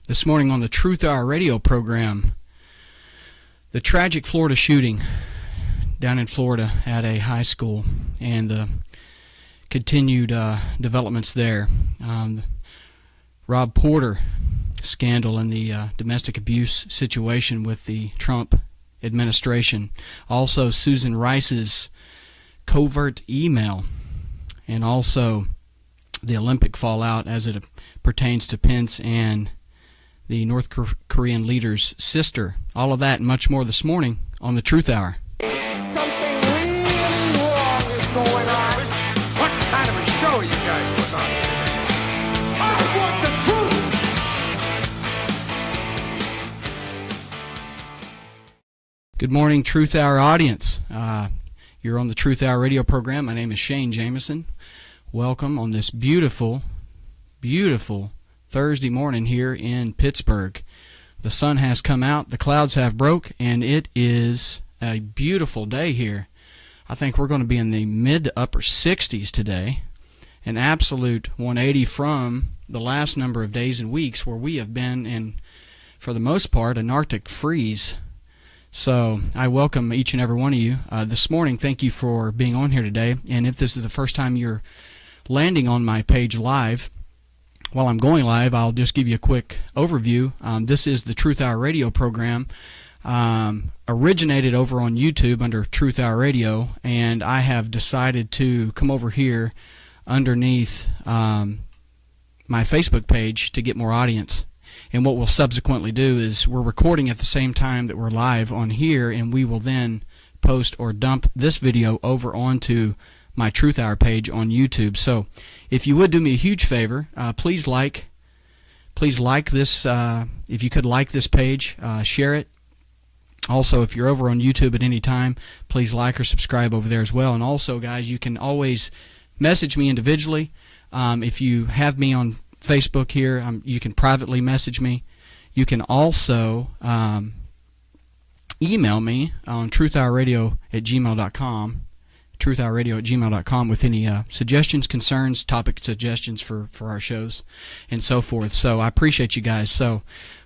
This morning on the Truth Hour radio program, the tragic Florida shooting down in Florida at a high school and the continued developments there. Rob Porter scandal and the domestic abuse situation with the Trump administration. Also Susan Rice's covert email, and also the Olympic fallout as it pertains to Pence and the North Korean leader's sister. All of that and much more this morning on the Truth Hour. Something really wrong is going on. What kind of a show you guys put on? I want the truth. Good morning, Truth Hour audience. You're on the Truth Hour radio program. My name is Shane Jameson. Welcome on this beautiful, beautiful Thursday morning here in Pittsburgh. The sun has come out, the clouds have broke, and it is a beautiful day here. I think we're going to be in the mid to upper 60s today. An absolute 180 from the last number of days and weeks where we have been in, for the most part, an Arctic freeze. So I welcome each and every one of you. This morning, thank you for being on here today. And if this is the first time you're landing on my page live, while I'm going live, I'll just give you a quick overview. This is the Truth Hour radio program, originated over on YouTube under Truth Hour Radio, and I have decided to come over here underneath my Facebook page to get more audience. And what we'll subsequently do is we're recording at the same time that we're live on here, and we will then post or dump this video over onto my Truth Hour page on YouTube. So if you would do me a huge favor, please like this. If you could like this page, share it. Also, if you're over on YouTube at any time, please like or subscribe over there as well. And also, guys, you can always message me individually. If you have me on Facebook here, you can privately message me. You can also email me on truthhourradio@gmail.com. truthhourradio@gmail.com with any suggestions, concerns, topic suggestions for our shows, and so forth. So I appreciate you guys. So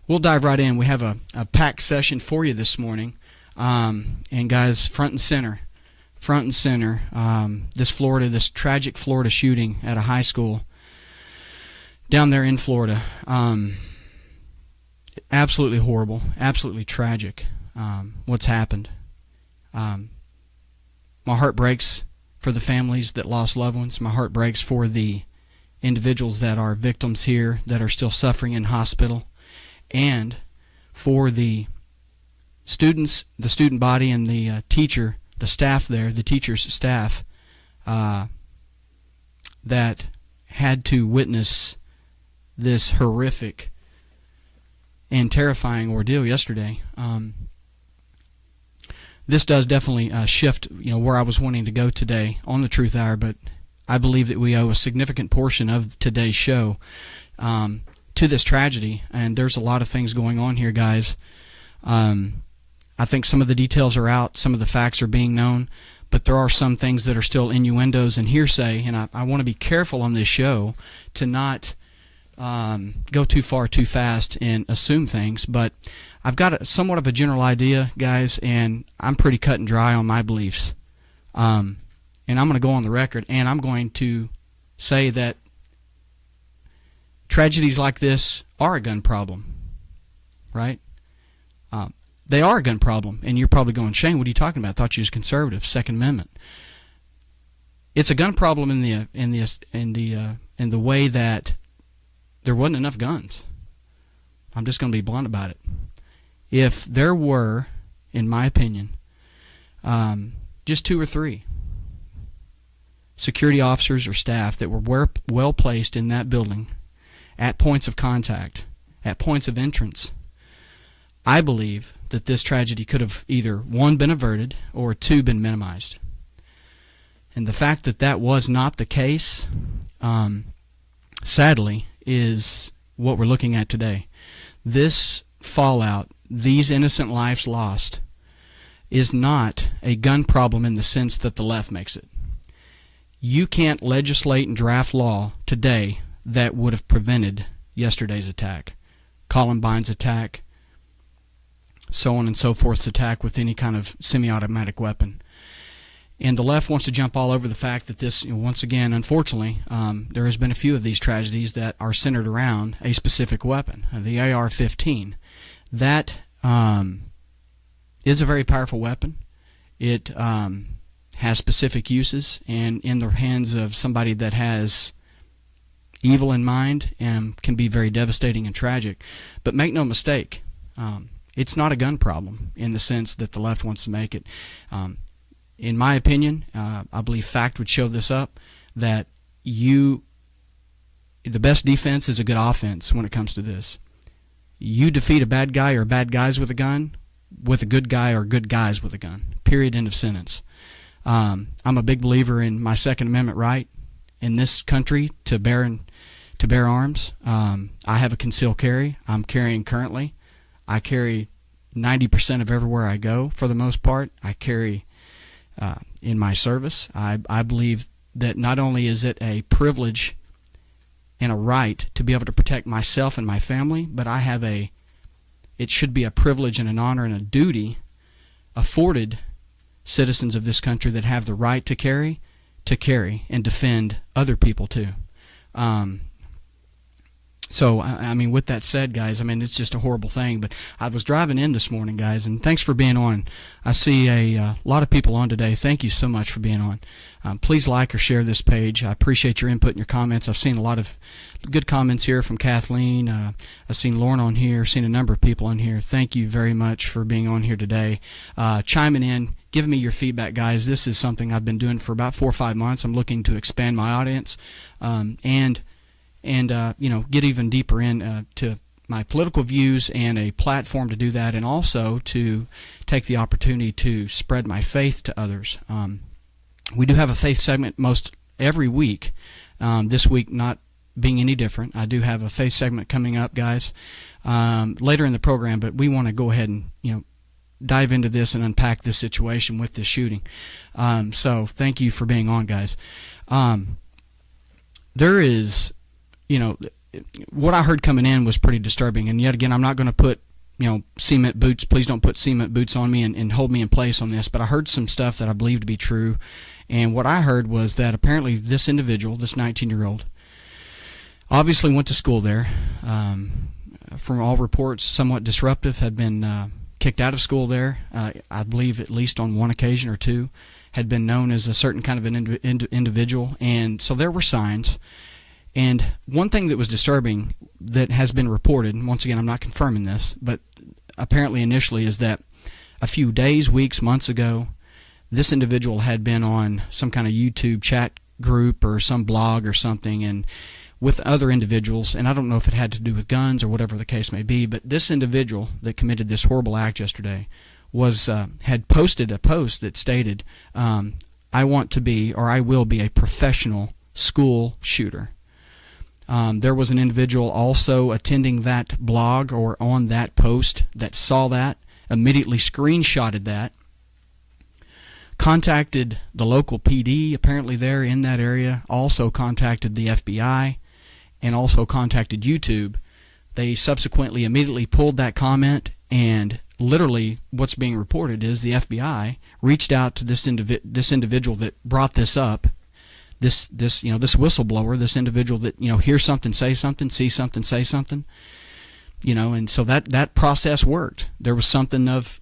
we'll dive right in. We have a packed session for you this morning. And guys, front and center, this tragic Florida shooting at a high school down there in Florida. Absolutely horrible, absolutely tragic what's happened. My heart breaks for the families that lost loved ones. My heart breaks for the individuals that are victims here that are still suffering in hospital, and for the students, the student body, and the teacher, the staff there, the teacher's staff that had to witness this horrific and terrifying ordeal yesterday. This does definitely shift, where I was wanting to go today on the Truth Hour, but I believe that we owe a significant portion of today's show to this tragedy, and there's a lot of things going on here, guys. I think some of the details are out, some of the facts are being known, but there are some things that are still innuendos and hearsay, and I want to be careful on this show to not go too far too fast and assume things, but I've got somewhat of a general idea, guys, and I'm pretty cut and dry on my beliefs. And I'm going to go on the record, and I'm going to say that tragedies like this are a gun problem, right? They are a gun problem, and you're probably going, Shane, what are you talking about? I thought you was conservative, Second Amendment. It's a gun problem in the way that there wasn't enough guns. I'm just going to be blunt about it. If there were, in my opinion, just 2 or 3 security officers or staff that were well placed in that building at points of contact, at points of entrance, I believe that this tragedy could have either 1, been averted, or 2, been minimized. And the fact that that was not the case, sadly, is what we're looking at today. This fallout, these innocent lives lost, is not a gun problem in the sense that the left makes it. You can't legislate and draft law today that would have prevented yesterday's attack. Columbine's attack, so on and so forth's attack with any kind of semi-automatic weapon. And the left wants to jump all over the fact that this, once again, unfortunately, there has been a few of these tragedies that are centered around a specific weapon, the AR-15. That is a very powerful weapon. It has specific uses, and in the hands of somebody that has evil in mind, can be very devastating and tragic. But make no mistake, it's not a gun problem in the sense that the left wants to make it. In my opinion, I believe fact would show this up, that the best defense is a good offense when it comes to this. You defeat a bad guy or bad guys with a gun with a good guy or good guys with a gun. Period. End of sentence. I'm a big believer in my Second Amendment right in this country to bear arms. I have a concealed carry. I'm carrying currently. I carry 90% of everywhere I go for the most part. I carry in my service. I believe that not only is it a privilege and a right to be able to protect myself and my family, but it should be a privilege and an honor and a duty afforded citizens of this country that have the right to carry and defend other people too. So, I mean, with that said, guys, I mean, it's just a horrible thing. But I was driving in this morning, guys, and thanks for being on. I see a lot of people on today. Thank you so much for being on. Please like or share this page. I appreciate your input and your comments. I've seen a lot of good comments here from Kathleen. I've seen Lauren on here, seen a number of people on here. Thank you very much for being on here today. Chiming in, giving me your feedback, guys. This is something I've been doing for about 4 or 5 months. I'm looking to expand my audience and get even deeper in to my political views and a platform to do that, and also to take the opportunity to spread my faith to others. We do have a faith segment most every week. This week not being any different. I do have a faith segment coming up, guys, later in the program, but we want to go ahead and dive into this and unpack this situation with this shooting. So thank you for being on, guys. There is, what I heard coming in was pretty disturbing, and yet again, I'm not going to put cement boots. Please don't put cement boots on me and hold me in place on this, but I heard some stuff that I believe to be true. And what I heard was that apparently this individual, this 19-year-old, obviously went to school there. From all reports, somewhat disruptive, had been kicked out of school there. I believe at least on one occasion or two, had been known as a certain kind of an individual. And so there were signs. And one thing that was disturbing that has been reported, and once again I'm not confirming this, but apparently initially, is that a few days, weeks, months ago, this individual had been on some kind of YouTube chat group or some blog or something, and with other individuals, and I don't know if it had to do with guns or whatever the case may be, but this individual that committed this horrible act yesterday had posted a post that stated, I want to be, or I will be, a professional school shooter. There was an individual also attending that blog or on that post that saw that, immediately screenshotted that, contacted the local PD apparently there in that area, also contacted the FBI, and also contacted YouTube. They subsequently immediately pulled that comment, and literally what's being reported is the FBI reached out to this individual that brought this up. This whistleblower, this individual that hears something, say something, see something, say something, and so that process worked. There was something of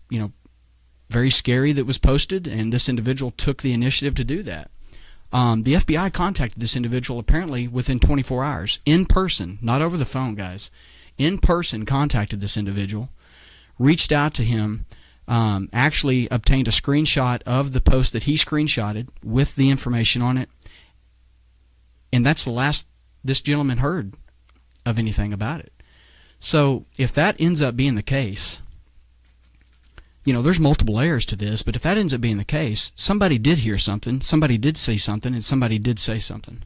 very scary that was posted, and this individual took the initiative to do that. The FBI contacted this individual apparently within 24 hours, in person, not over the phone, guys. In person, contacted this individual, reached out to him, actually obtained a screenshot of the post that he screenshotted with the information on it. And that's the last this gentleman heard of anything about it. So if that ends up being the case, there's multiple layers to this, but if that ends up being the case, somebody did hear something, somebody did see something, and somebody did say something.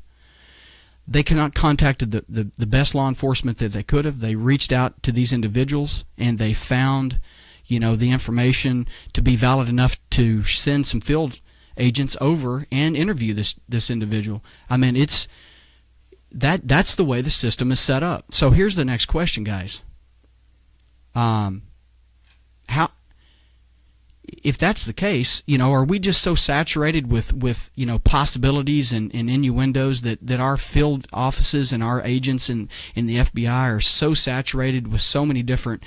They cannot contacted the best law enforcement that they could have. They reached out to these individuals, and they found, the information to be valid enough to send some field agents over and interview this individual. I mean, that's the way the system is set up. So here's the next question, guys. How, if that's the case, are we just so saturated with possibilities and innuendos that our field offices and our agents in the FBI are so saturated with so many different,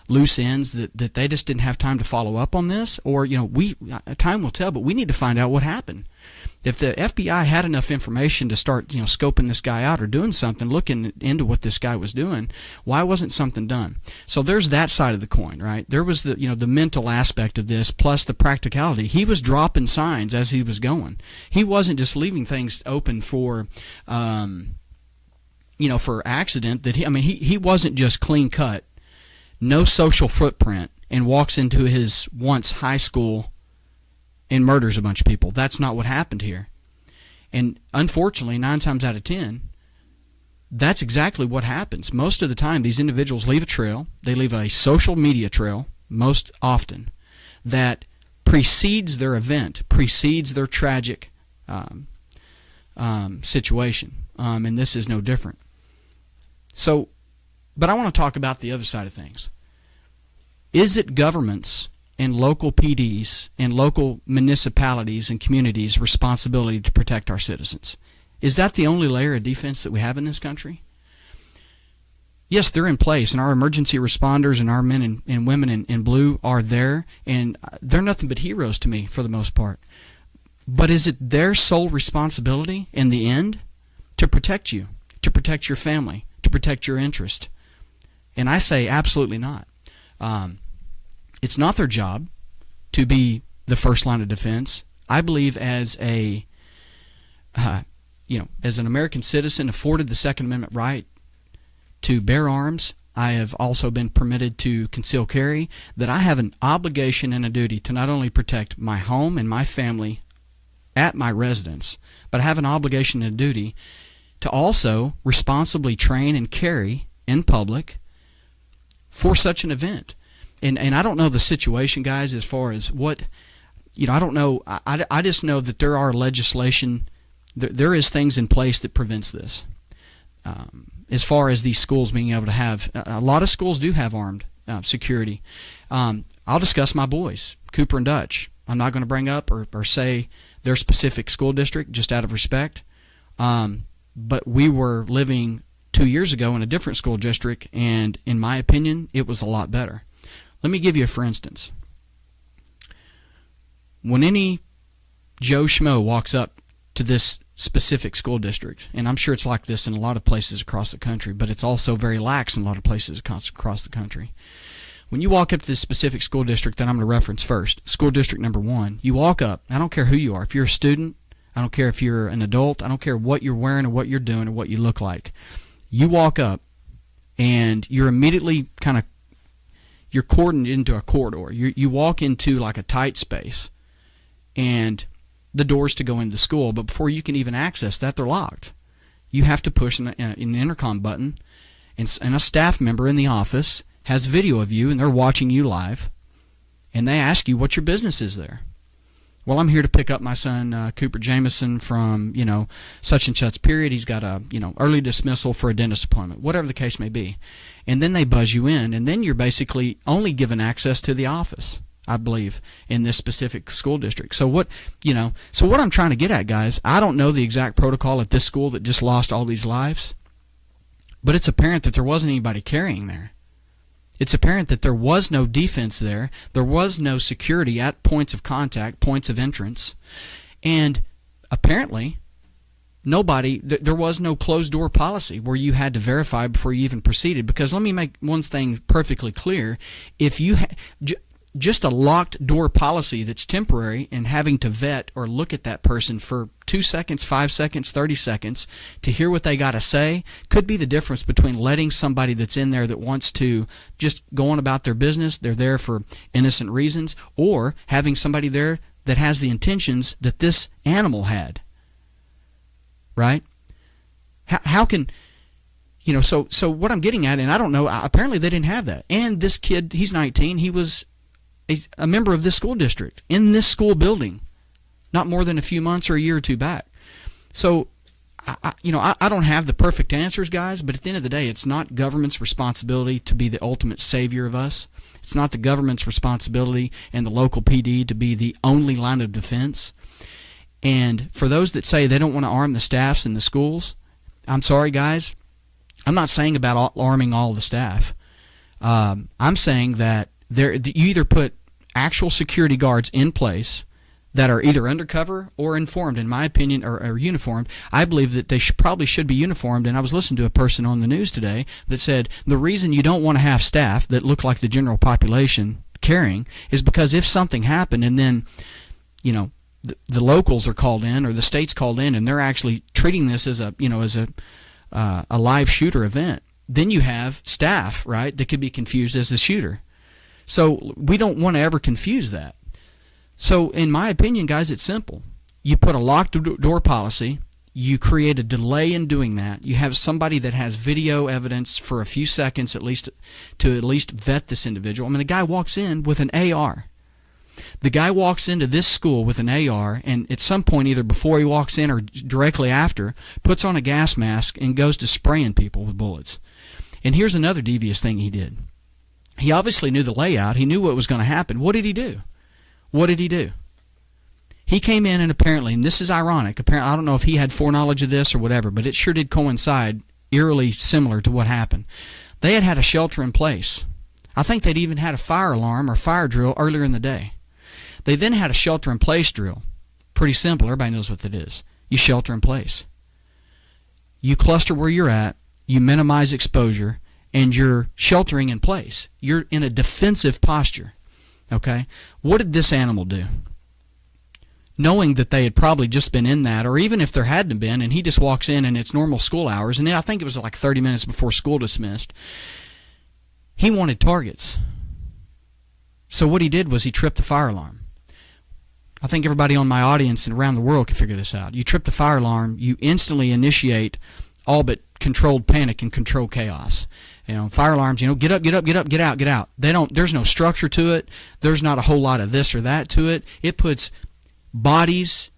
loose ends that they just didn't have time to follow up on this? Or, time will tell, but we need to find out what happened. If the FBI had enough information to start, scoping this guy out or doing something, looking into what this guy was doing, why wasn't something done? So there's that side of the coin, right? There was the mental aspect of this, plus the practicality. He was dropping signs as he was going. He wasn't just leaving things open for, for accident. That he wasn't just clean cut, no social footprint, and walks into his once high school and murders a bunch of people. That's not what happened here. And unfortunately, 9 times out of 10, that's exactly what happens. Most of the time, these individuals leave a trail. They leave a social media trail, most often, that precedes their event, precedes their tragic situation. And this is no different. So, but I want to talk about the other side of things. Is it governments and local PDs and local municipalities and communities' responsibility to protect our citizens? Is that the only layer of defense that we have in this country? Yes, they're in place, and our emergency responders and our men and women in blue are there, and they're nothing but heroes to me for the most part. But is it their sole responsibility in the end to protect you, to protect your family, to protect your interest? And I say absolutely not. It's not their job to be the first line of defense. I believe as as an American citizen afforded the Second Amendment right to bear arms, I have also been permitted to conceal carry, that I have an obligation and a duty to not only protect my home and my family at my residence, but I have an obligation and a duty to also responsibly train and carry in public for such an event. And I don't know the situation, guys, as far as what, I don't know. I just know that there are legislation, there is things in place that prevents this. As far as these schools being able to have, a lot of schools do have armed security. I'll discuss my boys, Cooper and Dutch. I'm not going to bring up or say their specific school district just out of respect. But we were living 2 years ago in a different school district, and in my opinion, it was a lot better. Let me give you a for instance. When any Joe Schmo walks up to this specific school district, and I'm sure it's like this in a lot of places across the country, but it's also very lax in a lot of places across the country. When you walk up to this specific school district that I'm going to reference first, school district number 1, you walk up. I don't care who you are. If you're a student, I don't care if you're an adult, I don't care what you're wearing or what you're doing or what you look like. You walk up, and you're immediately you're cordoned into a corridor. You walk into like a tight space, and the doors to go into the school, but before you can even access that, they're locked. You have to push an intercom button, and a staff member in the office has video of you, and they're watching you live, and they ask you what your business is there. Well, I'm here to pick up my son, Cooper Jameson, from, such and such period. He's got a, early dismissal for a dentist appointment, whatever the case may be. And then they buzz you in, and then you're basically only given access to the office, I believe, in this specific school district. So what I'm trying to get at, guys, I don't know the exact protocol at this school that just lost all these lives, but it's apparent that there wasn't anybody carrying there. It's apparent that there was no defense there. There was no security at points of contact, points of entrance. And apparently, there was no closed-door policy where you had to verify before you even proceeded. Because let me make one thing perfectly clear. If you just a locked door policy that's temporary and having to vet or look at that person for 2 seconds, 5 seconds, 30 seconds to hear what they got to say could be the difference between letting somebody that's in there that wants to just go on about their business, they're there for innocent reasons, or having somebody there that has the intentions that this animal had. Right? How can... so what I'm getting at, and I don't know, apparently they didn't have that. And this kid, he's 19, he was a member of this school district, in this school building, not more than a few months or a year or two back. So I don't have the perfect answers, guys, but at the end of the day, it's not government's responsibility to be the ultimate savior of us. It's not the government's responsibility and the local PD to be the only line of defense. And for those that say they don't want to arm the staffs in the schools, I'm sorry, guys. I'm not saying about arming all the staff. I'm saying that you either put actual security guards in place that are either undercover or informed, in my opinion, or uniformed. I believe that they probably should be uniformed, and I was listening to a person on the news today that said the reason you don't want to have staff that look like the general population carrying is because if something happened and then, the locals are called in or the state's called in and they're actually treating this as a live shooter event, then you have staff, right, that could be confused as the shooter. So we don't want to ever confuse that. So in my opinion, guys, it's simple. You put a locked door policy. You create a delay in doing that. You have somebody that has video evidence for a few seconds at least to vet this individual. I mean, the guy walks in with an AR. The guy walks into this school with an AR, and at some point, either before he walks in or directly after, puts on a gas mask and goes to spraying people with bullets. And here's another devious thing he did. He obviously knew the layout. He knew what was going to happen. What did he do? He came in and apparently, and this is ironic, apparently, I don't know if he had foreknowledge of this or whatever, but it sure did coincide eerily similar to what happened. They had a shelter in place. I think they'd even had a fire alarm or fire drill earlier in the day. They then had a shelter in place drill. Pretty simple. Everybody knows what that is. You shelter in place. You cluster where you're at. You minimize exposure. And you're sheltering in place. You're in a defensive posture. Okay? What did this animal do? Knowing that they had probably just been in that, or even if there hadn't been, and he just walks in and it's normal school hours, and I think it was like 30 minutes before school dismissed, he wanted targets. So what he did was he tripped the fire alarm. I think everybody on my audience and around the world can figure this out. You trip the fire alarm, you instantly initiate all but controlled panic and controlled chaos. Fire alarms, get up, get out. There's no structure to it. There's not a whole lot of this or that to it. It puts bodies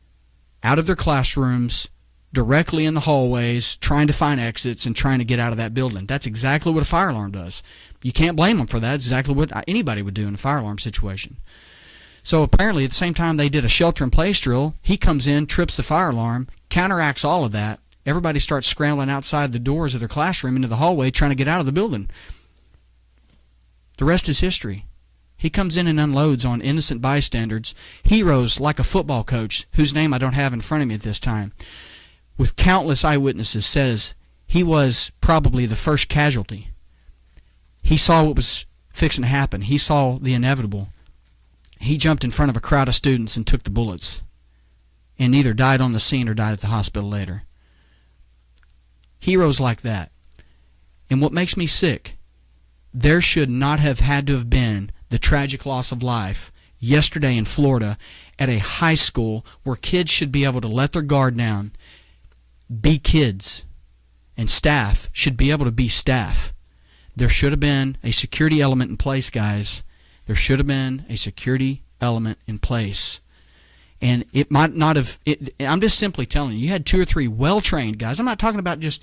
out of their classrooms directly in the hallways, trying to find exits and trying to get out of that building. That's exactly what a fire alarm does. You can't blame them for that. It's exactly what anybody would do in a fire alarm situation. So apparently at the same time they did a shelter-in-place drill, he comes in, trips the fire alarm, counteracts all of that. Everybody starts scrambling outside the doors of their classroom into the hallway trying to get out of the building. The rest is history. He comes in and unloads on innocent bystanders, heroes like a football coach, whose name I don't have in front of me at this time, with countless eyewitnesses, says he was probably the first casualty. He saw what was fixing to happen. He saw the inevitable. He jumped in front of a crowd of students and took the bullets and either died on the scene or died at the hospital later. Heroes like that. And what makes me sick, there should not have had to have been the tragic loss of life yesterday in Florida at a high school where kids should be able to let their guard down, be kids, and staff should be able to be staff. There should have been a security element in place, guys. There should have been a security element in place. And it might not have... I'm just simply telling you, you had 2 or 3 well-trained guys. I'm not talking about just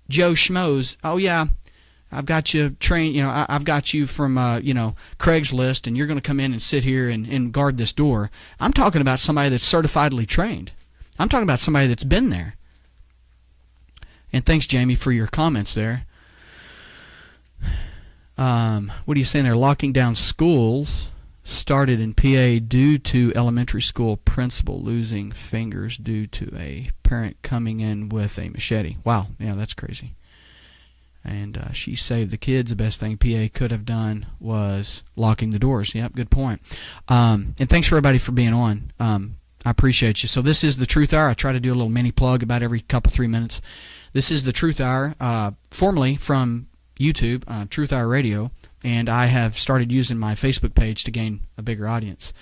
Joe Schmoes. Oh, yeah, I've got you trained. I've got you from, Craigslist, and you're going to come in and sit here and guard this door. I'm talking about somebody that's certifiedly trained. I'm talking about somebody that's been there. And thanks, Jamie, for your comments there. What are you saying there? Locking down schools started in PA due to elementary school principal losing fingers due to a parent coming in with a machete. Wow, yeah, that's crazy. And she saved the kids. The best thing PA could have done was locking the doors. Yep, good point. And thanks for everybody for being on. I appreciate you. So this is the Truth Hour. I try to do a little mini plug about every couple 3 minutes. This is the Truth Hour, formerly from YouTube, Truth Hour Radio, and I have started using my Facebook page to gain a bigger audience.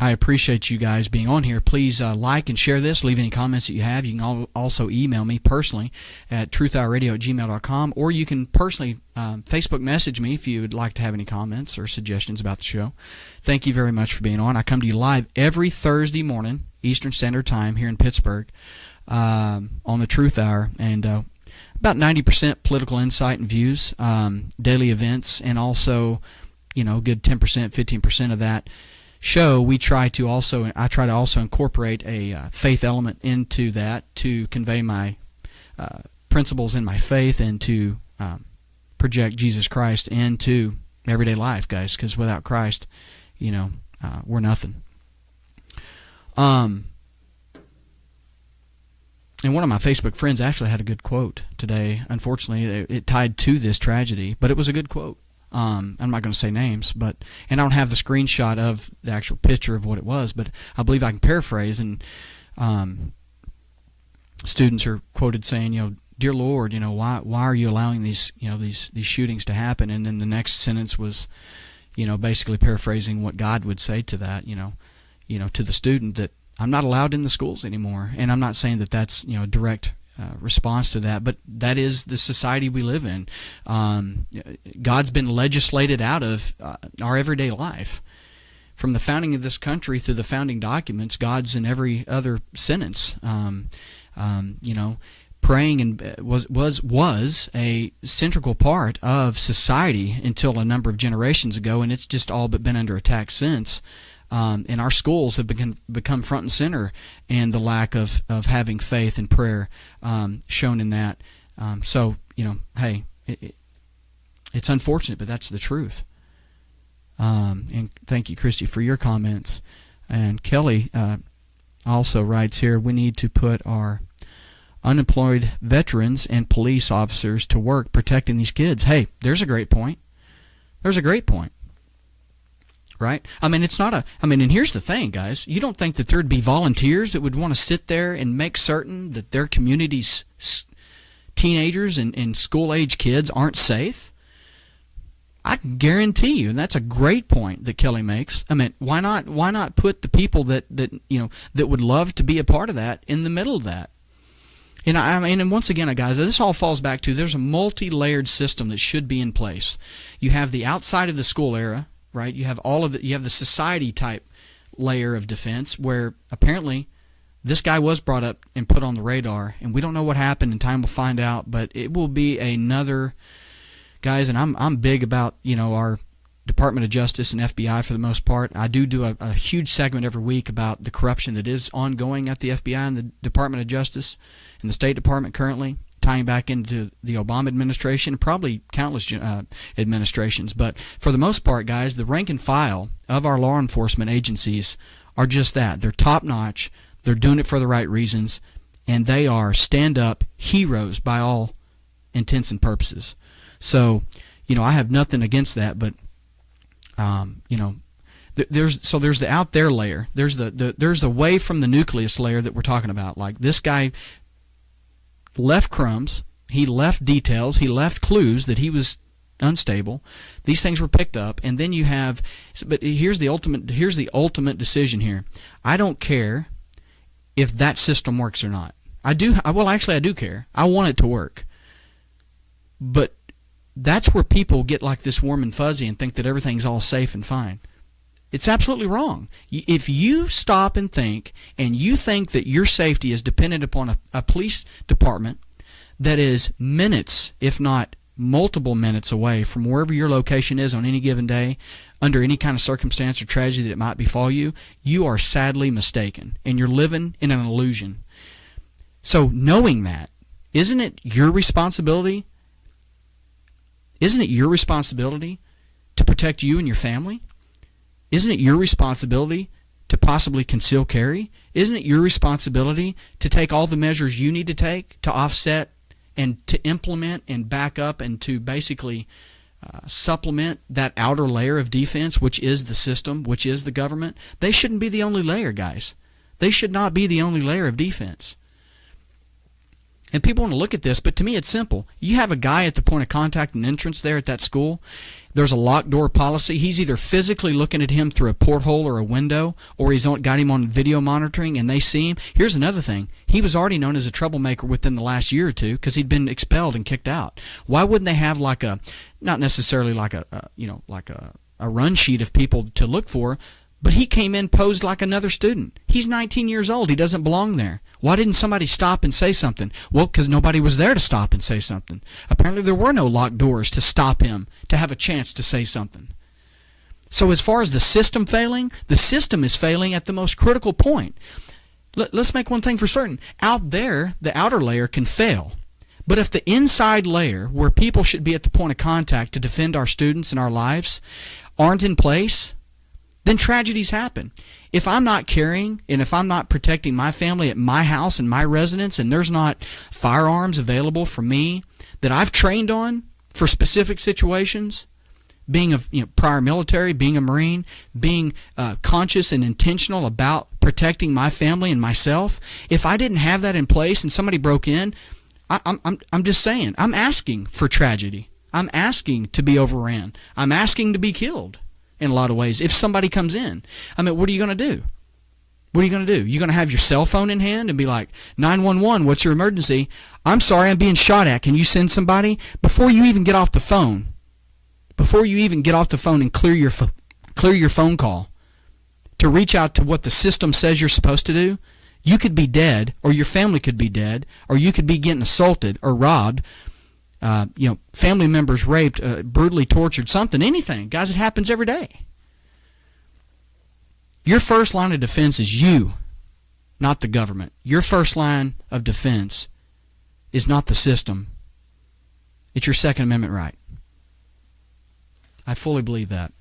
I appreciate you guys being on here. Please like and share this. Leave any comments that you have. You can also email me personally at truthourradio@gmail.com, or you can personally Facebook message me if you would like to have any comments or suggestions about the show. Thank you very much for being on. I come to you live every Thursday morning Eastern Standard Time here in Pittsburgh on the Truth Hour, and about 90% political insight and views, daily events, and also, good 10%, 15% of that show, I try to also incorporate a faith element into that to convey my principles in my faith and to project Jesus Christ into everyday life, guys, because without Christ, we're nothing. And one of my Facebook friends actually had a good quote today. Unfortunately, it tied to this tragedy, but it was a good quote. I'm not going to say names, and I don't have the screenshot of the actual picture of what it was, but I believe I can paraphrase. And students are quoted saying, "Dear Lord, why are you allowing these shootings to happen?" And then the next sentence was, basically paraphrasing what God would say to that, to the student, that I'm not allowed in the schools anymore. And I'm not saying that that's a direct response to that, but that is the society we live in. God's been legislated out of our everyday life. From the founding of this country through the founding documents, God's in every other sentence. Praying and was a central part of society until a number of generations ago, and it's just all but been under attack since. And our schools have become front and center, and the lack of having faith and prayer shown in that. Hey, it's unfortunate, but that's the truth. And thank you, Christy, for your comments. And Kelly also writes here, we need to put our unemployed veterans and police officers to work protecting these kids. Hey, there's a great point. Right? And here's the thing, guys. You don't think that there'd be volunteers that would want to sit there and make certain that their community's teenagers and school-age kids aren't safe? I can guarantee you, and that's a great point that Kelly makes. Why not put the people that would love to be a part of that in the middle of that? And once again, guys, this all falls back to there's a multi-layered system that should be in place. You have the outside of the school era, right? You have you have the society type layer of defense where apparently this guy was brought up and put on the radar, and we don't know what happened, and time will find out, but it will be another, guys, and I'm big about, our Department of Justice and FBI for the most part. I do a huge segment every week about the corruption that is ongoing at the FBI and the Department of Justice and the State Department currently, tying back into the Obama administration and probably countless administrations. But for the most part, guys, the rank and file of our law enforcement agencies are just that. They're top-notch. They're doing it for the right reasons, and they are stand-up heroes by all intents and purposes. So, I have nothing against that, but there's the out there layer. There's there's away from the nucleus layer that we're talking about. Like, this guy left crumbs, he left details, he left clues that he was unstable. These things were picked up, and then you have. But here's the ultimate decision here. I don't care if that system works or not. I do care. I want it to work. But that's where people get like this warm and fuzzy and think that everything's all safe and fine. It's absolutely wrong. If you stop and think, and you think that your safety is dependent upon a police department that is minutes, if not multiple minutes away from wherever your location is on any given day, under any kind of circumstance or tragedy that might befall you, you are sadly mistaken, and you're living in an illusion. So knowing that, isn't it your responsibility? Isn't it your responsibility to protect you and your family? Isn't it your responsibility to possibly conceal carry? Isn't it your responsibility to take all the measures you need to take to offset and to implement and back up and to basically supplement that outer layer of defense, which is the system, which is the government? They shouldn't be the only layer, guys. They should not be the only layer of defense. And people want to look at this, but to me it's simple. You have a guy at the point of contact and entrance there at that school. There's a locked door policy. He's either physically looking at him through a porthole or a window, or he's got him on video monitoring and they see him. Here's another thing. He was already known as a troublemaker within the last year or two because he'd been expelled and kicked out. Why wouldn't they have not necessarily like a run sheet of people to look for, But he came in, posed like another student. He's 19 years old. He doesn't belong there. Why didn't somebody stop and say something? Well, because nobody was there to stop and say something. Apparently there were no locked doors to stop him, to have a chance to say something. So as far as the system failing, the system is failing at the most critical point. Let's make one thing for certain. Out there, the outer layer can fail. But if the inside layer, where people should be at the point of contact to defend our students and our lives, aren't in place, then tragedies happen. If I'm not caring and if I'm not protecting my family at my house and my residence, and there's not firearms available for me that I've trained on for specific situations, being a prior military, being a Marine, being conscious and intentional about protecting my family and myself, if I didn't have that in place and somebody broke in, I'm just saying, I'm asking for tragedy. I'm asking to be overran. I'm asking to be killed in a lot of ways if somebody comes in. I mean, what are you going to do? What are you going to do? You're going to have your cell phone in hand and be like, 911, what's your emergency? I'm sorry, I'm being shot at. Can you send somebody? Before you even get off the phone, and clear your phone call to reach out to what the system says you're supposed to do, you could be dead, or your family could be dead, or you could be getting assaulted or robbed, family members raped, brutally tortured, something, anything. Guys, it happens every day. Your first line of defense is you, not the government. Your first line of defense is not the system. It's your Second Amendment right. I fully believe that.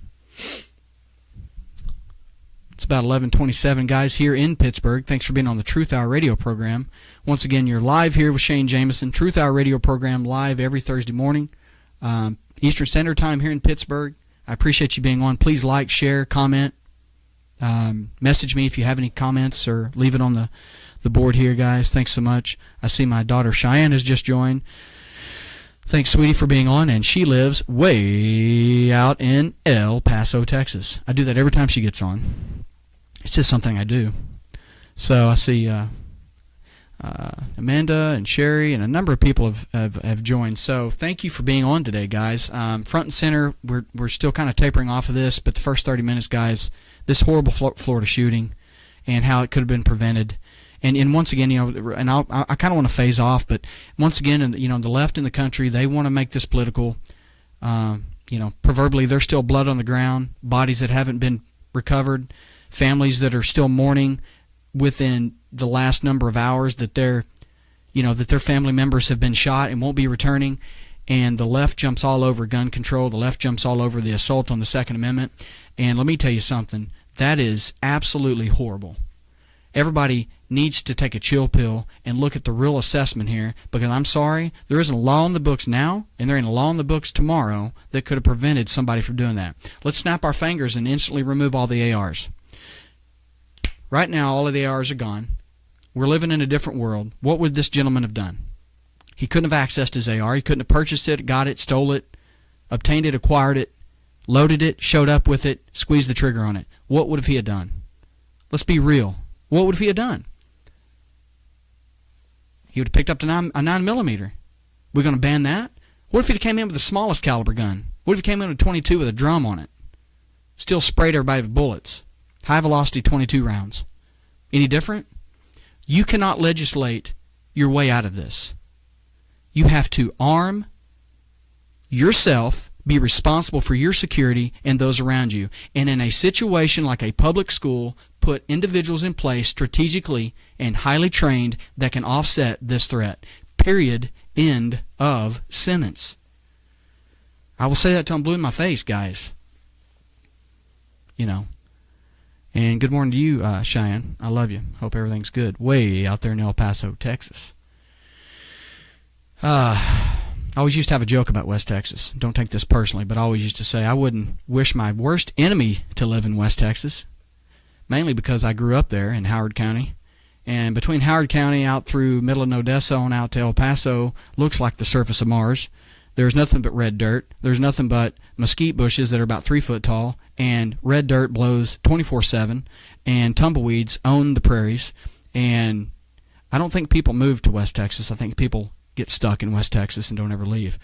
It's about 11:27, guys, here in Pittsburgh. Thanks for being on the Truth Hour radio program. Once again, you're live here with Shane Jameson. Truth Hour radio program live every Thursday morning, Eastern Standard Time here in Pittsburgh. I appreciate you being on. Please like, share, comment. Message me if you have any comments, or leave it on the board here, guys. Thanks so much. I see my daughter Cheyenne has just joined. Thanks, sweetie, for being on, and she lives way out in El Paso, Texas. I do that every time she gets on. It's just something I do. So I see Amanda and Sherry and a number of people have joined. So thank you for being on today, guys. Front and center, we're still kind of tapering off of this, but the first 30 minutes, guys, this horrible Florida shooting and how it could have been prevented. And once again, and I kind of want to phase off, but once again, the left in the country, they want to make this political. Proverbially, there's still blood on the ground, bodies that haven't been recovered, families that are still mourning within the last number of hours that their family members have been shot and won't be returning. And the left jumps all over gun control. The left jumps all over the assault on the Second Amendment. And let me tell you something, that is absolutely horrible. Everybody needs to take a chill pill and look at the real assessment here, because I'm sorry, there isn't a law in the books now, and there ain't a law in the books tomorrow that could have prevented somebody from doing that. Let's snap our fingers and instantly remove all the ARs. Right now, all of the ARs are gone. We're living in a different world. What would this gentleman have done? He couldn't have accessed his AR. He couldn't have purchased it, got it, stole it, obtained it, acquired it, loaded it, showed up with it, squeezed the trigger on it. What would have he have done? Let's be real. What would he have done? He would have picked up a 9mm. We're going to ban that? What if he came in with the smallest caliber gun? What if he came in with a 22 with a drum on it? Still sprayed everybody with bullets. High velocity 22 rounds. Any different? You cannot legislate your way out of this. You have to arm yourself, be responsible for your security and those around you. And in a situation like a public school, put individuals in place strategically and highly trained that can offset this threat. Period. End of sentence. I will say that till I'm blue in my face, guys. And good morning to you, Cheyenne. I love you. Hope everything's good. Way out there in El Paso, Texas. I always used to have a joke about West Texas. Don't take this personally, but I always used to say I wouldn't wish my worst enemy to live in West Texas, mainly because I grew up there in Howard County. And between Howard County out through middle of Odessa and out to El Paso looks like the surface of Mars. There's nothing but red dirt. There's nothing but mesquite bushes that are about 3 foot tall, and red dirt blows 24/7, and tumbleweeds own the prairies. And I don't think people move to West Texas. I think people get stuck in West Texas and don't ever leave.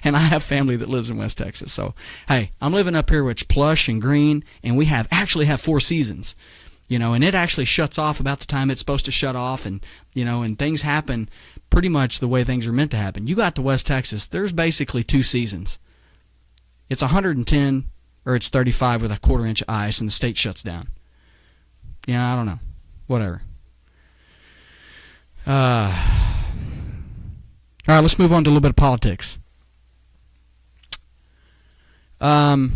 And I have family that lives in West Texas. So, hey, I'm living up here where it's plush and green, and we actually have 4 seasons. And it actually shuts off about the time it's supposed to shut off, and and things happen pretty much the way things are meant to happen. You got to West Texas, there's basically 2 seasons. It's 110 or it's 35 with a 1/4 inch of ice, and the state shuts down. I don't know. Whatever. All right, let's move on to a little bit of politics. I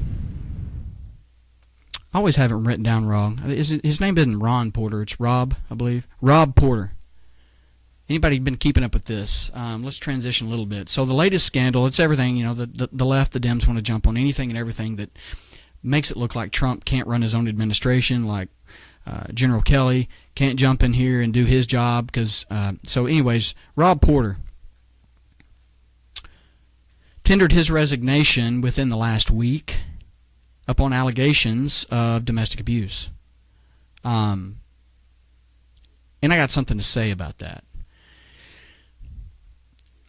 always have it written down wrong. His name isn't Ron Porter. It's Rob, I believe. Rob Porter. Anybody been keeping up with this? Let's transition a little bit. So the latest scandal, it's everything. The left, the Dems want to jump on anything and everything that makes it look like Trump can't run his own administration, like General Kelly can't jump in here and do his job. So anyways, Rob Porter tendered his resignation within the last week upon allegations of domestic abuse. And I got something to say about that.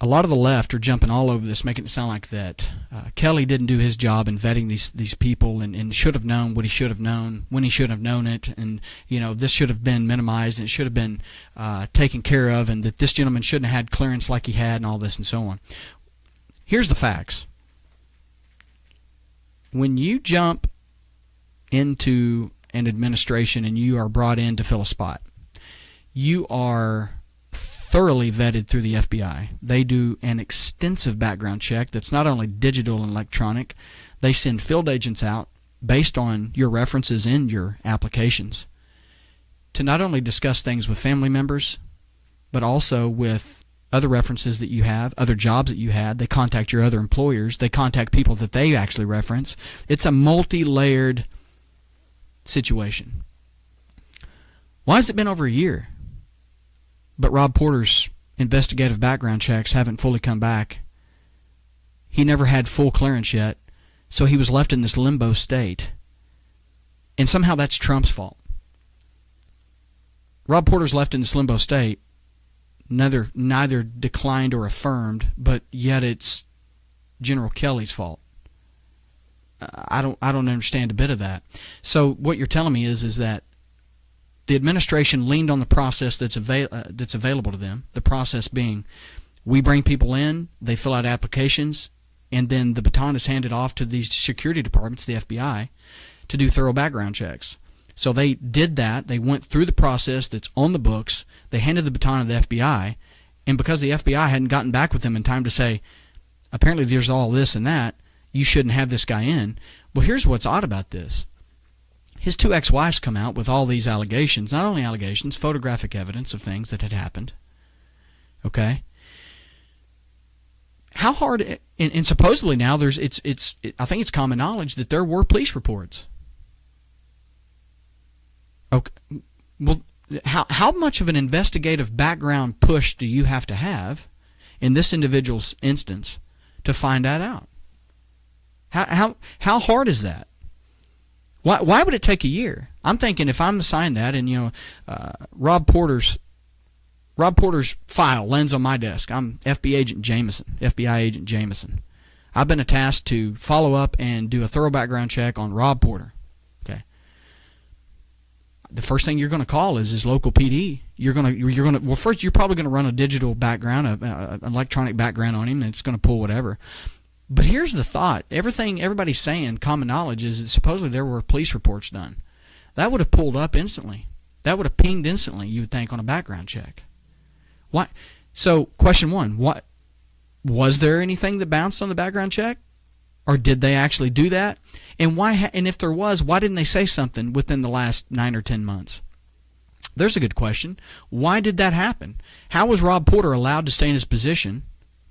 A lot of the left are jumping all over this, making it sound like that Kelly didn't do his job in vetting these people and should have known what he should have known when he should have known it, and this should have been minimized and it should have been taken care of, and that this gentleman shouldn't have had clearance like he had, and all this and so on. Here's the facts. When you jump into an administration and you are brought in to fill a spot, you are thoroughly vetted through the FBI. They do an extensive background check that's not only digital and electronic. They send field agents out based on your references in your applications to not only discuss things with family members, but also with other references that you have, other jobs that you had. They contact your other employers. They contact people that they actually reference. It's a multi-layered situation. Why has it been over a year? But Rob Porter's investigative background checks haven't fully come back. He never had full clearance yet, so he was left in this limbo state. And somehow that's Trump's fault. Rob Porter's left in this limbo state, neither declined or affirmed, but yet it's General Kelly's fault. I don't understand a bit of that. So what you're telling me is that the administration leaned on the process that's available to them. The process being, we bring people in, they fill out applications, and then the baton is handed off to these security departments, the FBI, to do thorough background checks. So they did that. They went through the process that's on the books. They handed the baton to the FBI, and because the FBI hadn't gotten back with them in time to say, apparently there's all this and that, you shouldn't have this guy in. Well, here's what's odd about this. His 2 ex-wives come out with all these allegations, not only allegations, photographic evidence of things that had happened. Okay? How hard, and supposedly now I think it's common knowledge that there were police reports. Okay. Well, how much of an investigative background push do you have to have in this individual's instance to find that out? How hard is that? Why would it take a year? I'm thinking if I'm assigned that, and Rob Porter's file lands on my desk. I'm FBI agent Jameson. I've been tasked to follow up and do a thorough background check on Rob Porter. Okay. The first thing you're going to call is his local PD. Well, first you're probably going to run a digital background, an electronic background on him, and it's going to pull whatever. But here's the thought. Everybody's saying, common knowledge, is that supposedly there were police reports done. That would have pulled up instantly. That would have pinged instantly, you would think, on a background check. Why? So, question 1, was there anything that bounced on the background check? Or did they actually do that? And why? And if there was, why didn't they say something within the last 9 or 10 months? There's a good question. Why did that happen? How was Rob Porter allowed to stay in his position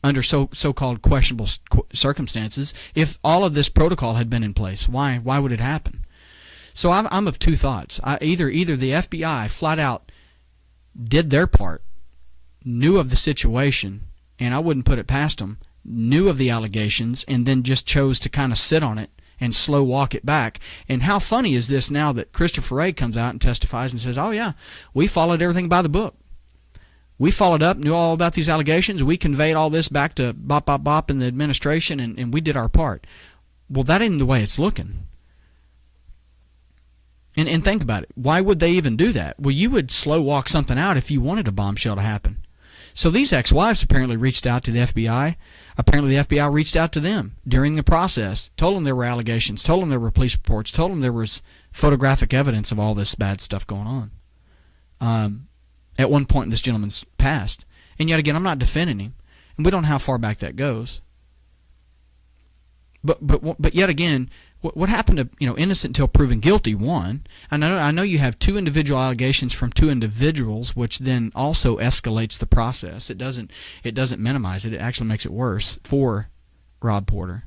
under so-called questionable circumstances if all of this protocol had been in place? Why would it happen? So I'm of 2 thoughts. Either the FBI flat out did their part, knew of the situation, and I wouldn't put it past them, knew of the allegations, and then just chose to kind of sit on it and slow walk it back. And how funny is this now that Christopher Wray comes out and testifies and says, oh yeah, we followed everything by the book. We followed up, knew all about these allegations. We conveyed all this back to Bop in the administration, and we did our part. Well, that ain't the way it's looking. And think about it. Why would they even do that? Well, you would slow walk something out if you wanted a bombshell to happen. So these ex-wives apparently reached out to the FBI. Apparently the FBI reached out to them during the process, told them there were allegations, told them there were police reports, told them there was photographic evidence of all this bad stuff going on. At one point in this gentleman's past. And yet again, I'm not defending him. And we don't know how far back that goes. But yet again, what happened to innocent until proven guilty? One, I know you have two individual allegations from two individuals, which then also escalates the process. It doesn't minimize it. It actually makes it worse for Rob Porter.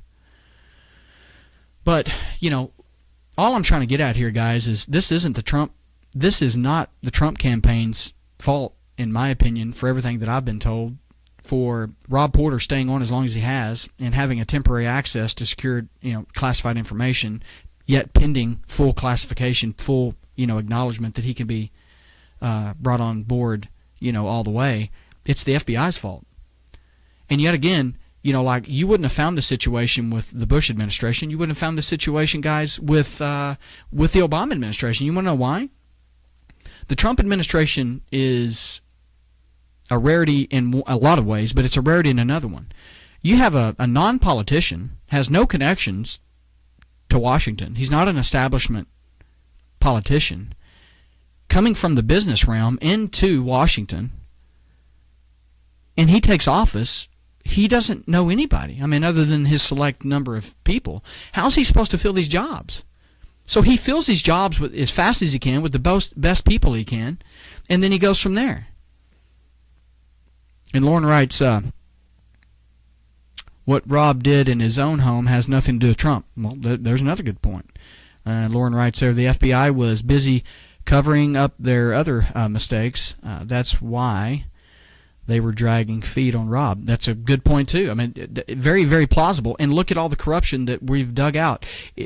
But all I'm trying to get at here, guys, is this is not the Trump campaign's fault, in my opinion, for everything that I've been told. For Rob Porter staying on as long as he has and having a temporary access to secured, classified information, yet pending full classification, full, acknowledgement that he can be brought on board, all the way. It's the FBI's fault. And yet again, like you wouldn't have found the situation with the Bush administration. You wouldn't have found the situation, guys, with the Obama administration. You want to know why? The Trump administration is a rarity in a lot of ways, but it's a rarity in another one. You have a non-politician, has no connections to Washington. He's not an establishment politician, coming from the business realm into Washington, and he takes office. He doesn't know anybody. I mean, other than his select number of people. How's he supposed to fill these jobs? So he fills these jobs as fast as he can with the best people he can, and then he goes from there. And Lauren writes, what Rob did in his own home has nothing to do with Trump. Well, there's another good point. Lauren writes there, the FBI was busy covering up their other mistakes. That's why they were dragging feet on Rob. That's a good point, too. I mean, very, very plausible. And look at all the corruption that we've dug out.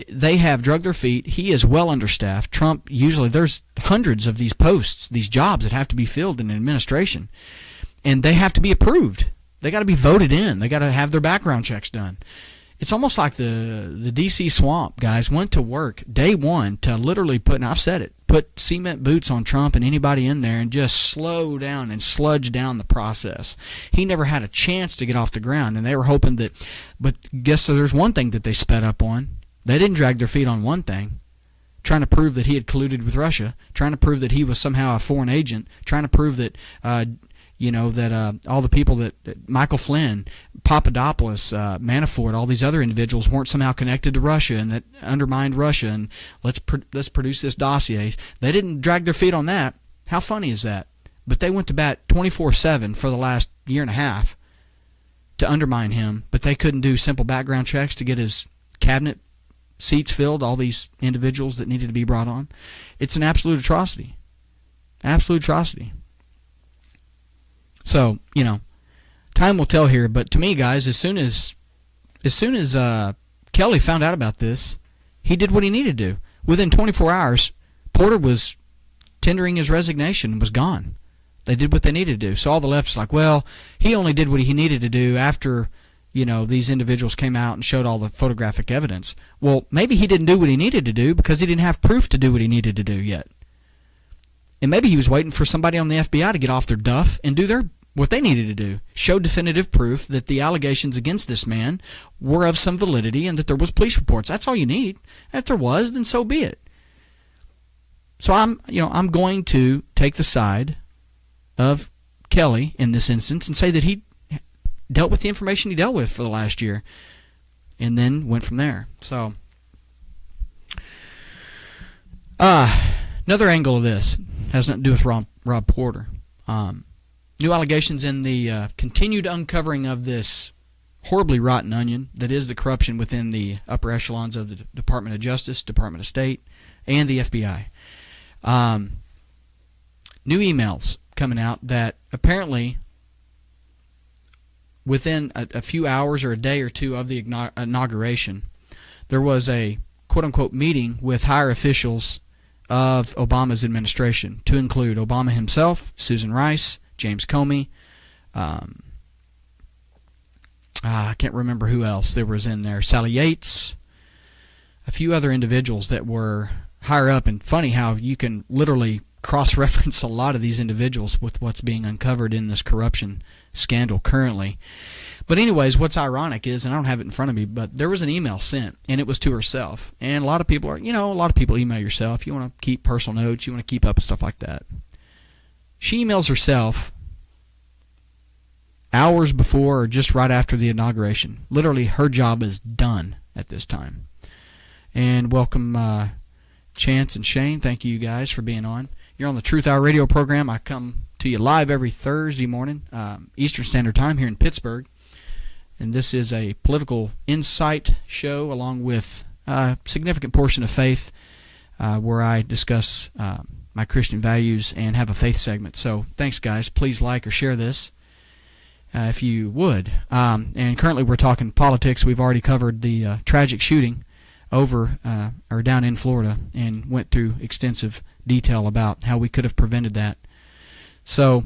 They have drugged their feet. He is well understaffed. Trump, usually, there's hundreds of these posts, these jobs that have to be filled in an administration. And they have to be approved. They got to be voted in. They got to have their background checks done. It's almost like the D.C. swamp guys went to work day one to literally put, and I've said it, put cement boots on Trump and anybody in there and just slow down and sludge down the process. He never had a chance to get off the ground, and they were hoping that, but guess there's one thing that they sped up on. They didn't drag their feet on one thing, trying to prove that he had colluded with Russia, trying to prove that he was somehow a foreign agent, trying to prove that all the people that Michael Flynn, Papadopoulos, Manafort, all these other individuals weren't somehow connected to Russia and that undermined Russia, and let's produce this dossier. They didn't drag their feet on that. How funny is that? But they went to bat 24/7 for the last year and a half to undermine him, but they couldn't do simple background checks to get his cabinet seats filled, all these individuals that needed to be brought on. It's an absolute atrocity. Absolute atrocity. So, time will tell here, but to me, guys, as soon as Kelly found out about this, he did what he needed to do. Within 24 hours, Porter was tendering his resignation and was gone. They did what they needed to do. So all the left is like, well, he only did what he needed to do after, these individuals came out and showed all the photographic evidence. Well, maybe he didn't do what he needed to do because he didn't have proof to do what he needed to do yet. And maybe he was waiting for somebody on the FBI to get off their duff and do what they needed to do. Show definitive proof that the allegations against this man were of some validity and that there was police reports. That's all you need. If there was, then so be it. So I'm going to take the side of Kelly in this instance and say that he dealt with the information he dealt with for the last year and then went from there. So another angle of this has nothing to do with Rob Porter. New allegations in the continued uncovering of this horribly rotten onion that is the corruption within the upper echelons of the Department of Justice, Department of State, and the FBI. New emails coming out that apparently within a few hours or a day or two of the inauguration, there was a quote-unquote meeting with higher officials of Obama's administration, to include Obama himself, Susan Rice, James Comey. I can't remember who else there was in there. Sally Yates. A few other individuals that were higher up. And funny how you can literally cross-reference a lot of these individuals with what's being uncovered in this corruption scandal currently. But anyways, what's ironic is, and I don't have it in front of me, but there was an email sent, and it was to herself. And a lot of people a lot of people email yourself. You want to keep personal notes. You want to keep up with stuff like that. She emails herself hours before or just right after the inauguration. Literally, her job is done at this time. And welcome, Chance and Shane. Thank you guys for being on. You're on the Truth Hour radio program. I come to you live every Thursday morning, Eastern Standard Time here in Pittsburgh. And this is a political insight show along with a significant portion of faith where I discuss my Christian values and have a faith segment. So thanks, guys. Please like or share this if you would. And currently we're talking politics. We've already covered the tragic shooting over or down in Florida and went through extensive detail about how we could have prevented that. So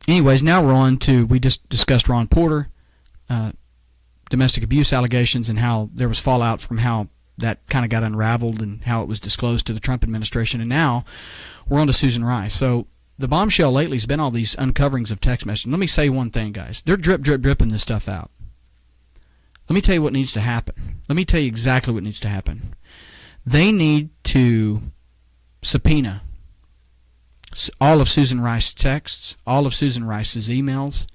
anyways, now we're on to, we just discussed Ron Porter, domestic abuse allegations, and how there was fallout from how that kind of got unraveled and how it was disclosed to the Trump administration. And now we're on to Susan Rice. So the bombshell lately has been all these uncoverings of text messages. Let me say one thing, guys. They're dripping this stuff out. Let me tell you what needs to happen. Let me tell you exactly what needs to happen. They need to subpoena all of Susan Rice's texts, all of Susan Rice's emails,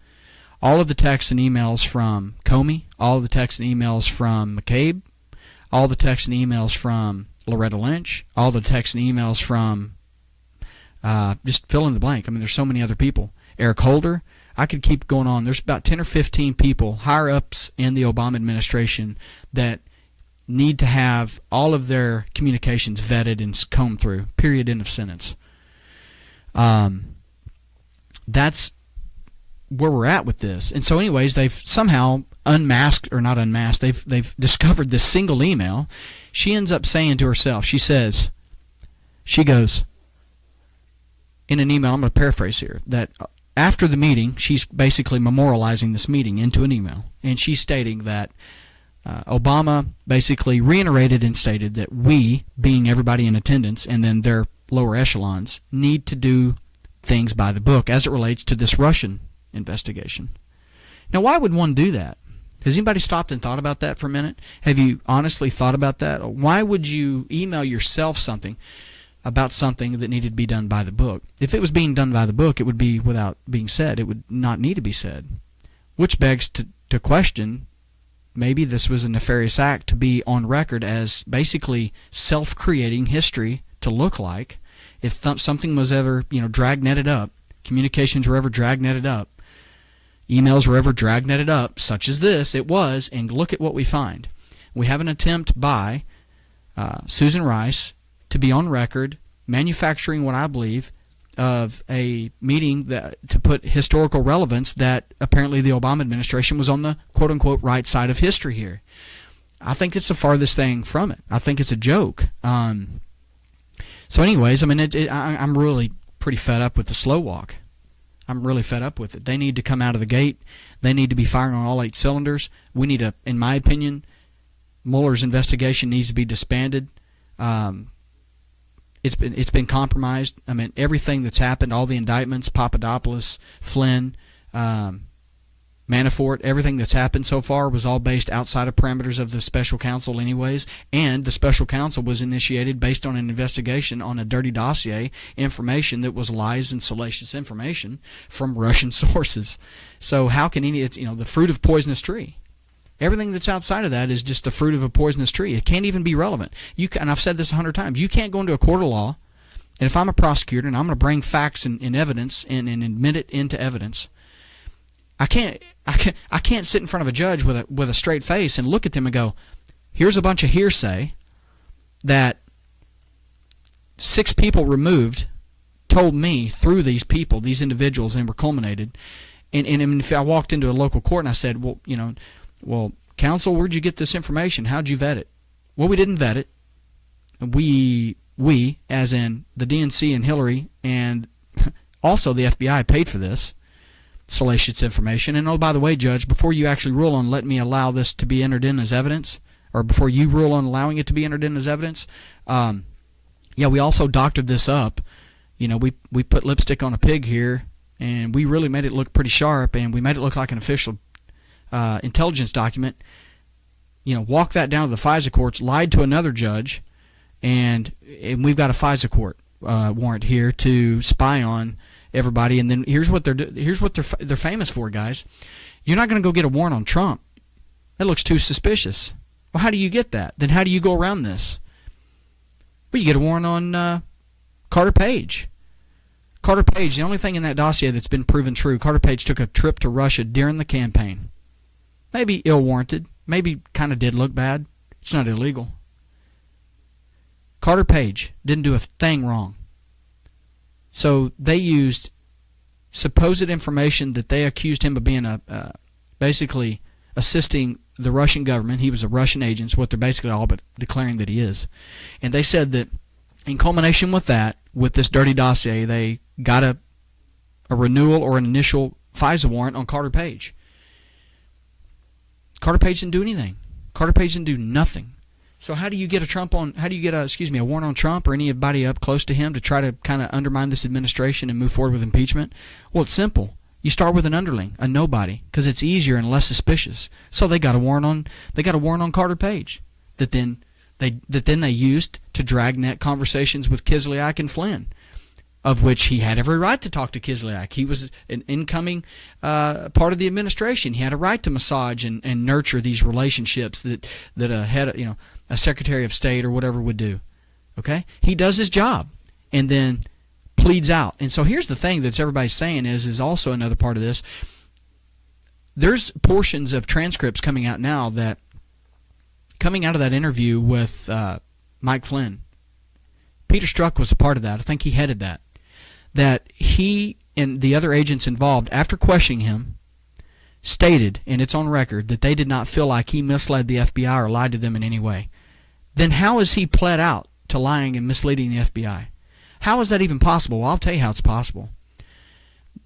all of the texts and emails from Comey, all of the texts and emails from McCabe, all the texts and emails from Loretta Lynch, all the texts and emails from just fill in the blank. I mean, there's so many other people. Eric Holder. I could keep going on. There's about 10 or 15 people, higher-ups in the Obama administration, that need to have all of their communications vetted and combed through. Period. End of sentence. That's where we're at with this. And so anyways, they've somehow unmasked, or not unmasked, they've discovered this single email. She ends up saying to herself, she goes, in an email, I'm going to paraphrase here, that after the meeting, she's basically memorializing this meeting into an email. And she's stating that Obama basically reiterated and stated that we, being everybody in attendance, and then their lower echelons, need to do things by the book as it relates to this Russian investigation. Now, why would one do that? Has anybody stopped and thought about that for a minute? Have you honestly thought about that? Why would you email yourself something about something that needed to be done by the book? If it was being done by the book, it would be without being said. It would not need to be said. Which begs to question, maybe this was a nefarious act to be on record as basically self-creating history to look like. If something was ever, dragnetted up, communications were ever dragnetted up, emails were ever dragnetted up, such as this, it was, and look at what we find. We have an attempt by Susan Rice to be on record manufacturing what I believe of a meeting that to put historical relevance that apparently the Obama administration was on the quote-unquote right side of history here. I think it's the farthest thing from it. I think it's a joke. So anyways, I mean, I'm really pretty fed up with the slow walk. I'm really fed up with it. They need to come out of the gate. They need to be firing on all 8 cylinders. We need to, in my opinion, Mueller's investigation needs to be disbanded. It's been compromised. I mean, everything that's happened, all the indictments, Papadopoulos, Flynn, Manafort, everything that's happened so far was all based outside of parameters of the special counsel anyways, and the special counsel was initiated based on an investigation on a dirty dossier, information that was lies and salacious information from Russian sources. So how can the fruit of poisonous tree? Everything that's outside of that is just the fruit of a poisonous tree. It can't even be relevant. And I've said this 100 times. You can't go into a court of law, and if I'm a prosecutor and I'm going to bring facts and evidence and admit it into evidence, I can't sit in front of a judge with a straight face and look at them and go, here's a bunch of hearsay that 6 people removed told me through these people, these individuals, and were culminated. And if I walked into a local court and I said, well, counsel, where'd you get this information? How'd you vet it? Well, we didn't vet it. We, as in the DNC and Hillary and Also, the FBI paid for this salacious information. And oh, by the way, Judge, before you actually rule on letting me allow this to be entered in as evidence, or before you rule on allowing it to be entered in as evidence, we also doctored this up. We put lipstick on a pig here, and we really made it look pretty sharp, and we made it look like an official intelligence document. Walked that down to the FISA courts, lied to another judge, and we've got a FISA court warrant here to spy on everybody. And then here's what they're famous for, guys. You're not going to go get a warrant on Trump. That looks too suspicious. Well, how do you get that? Then how do you go around this? Well, you get a warrant on Carter Page. Carter Page, the only thing in that dossier that's been proven true, Carter Page took a trip to Russia during the campaign. Maybe ill-warranted. Maybe kind of did look bad. It's not illegal. Carter Page didn't do a thing wrong. So they used supposed information that they accused him of being basically assisting the Russian government. He was a Russian agent, is what they're basically all but declaring that he is. And they said that in culmination with that, with this dirty dossier, they got a renewal or an initial FISA warrant on Carter Page. Carter Page didn't do anything. Carter Page didn't do nothing. So how do you get a warrant on Trump or anybody up close to him to try to kind of undermine this administration and move forward with impeachment? Well, it's simple. You start with an underling, a nobody, because it's easier and less suspicious. So they got a warrant on Carter Page that then they used to dragnet conversations with Kislyak and Flynn, of which he had every right to talk to Kislyak. He was an incoming part of the administration. He had a right to massage and nurture these relationships that a head, a Secretary of State or whatever would do. Okay, he does his job and then pleads out. And so here's the thing that everybody's saying is also another part of this. There's portions of transcripts coming out now that coming out of that interview with Mike Flynn. Peter Strzok was a part of that. I think he headed that. That he and the other agents involved, after questioning him, stated, and it's on record, that they did not feel like he misled the FBI or lied to them in any way. Then how is he pled out to lying and misleading the FBI? How is that even possible? Well, I'll tell you how it's possible.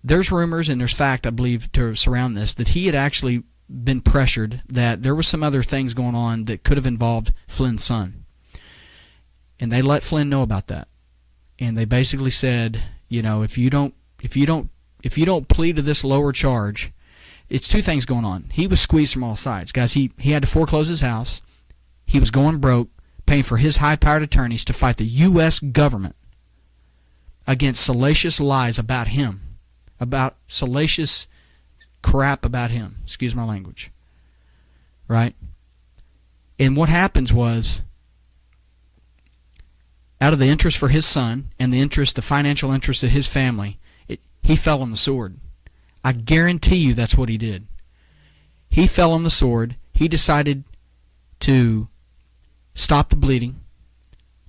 There's rumors and there's fact, I believe, to surround this, that he had actually been pressured, that there was some other things going on that could have involved Flynn's son. And they let Flynn know about that. And they basically said, if you don't plead to this lower charge, it's two things going on. He was squeezed from all sides. Guys, he had to foreclose his house. He was going broke, paying for his high-powered attorneys to fight the U.S. government against salacious lies about him, about salacious crap about him. Excuse my language. Right? And what happens was, out of the interest for his son and the financial interest of his family, he fell on the sword. I guarantee you that's what he did. He fell on the sword. He decided to stop the bleeding,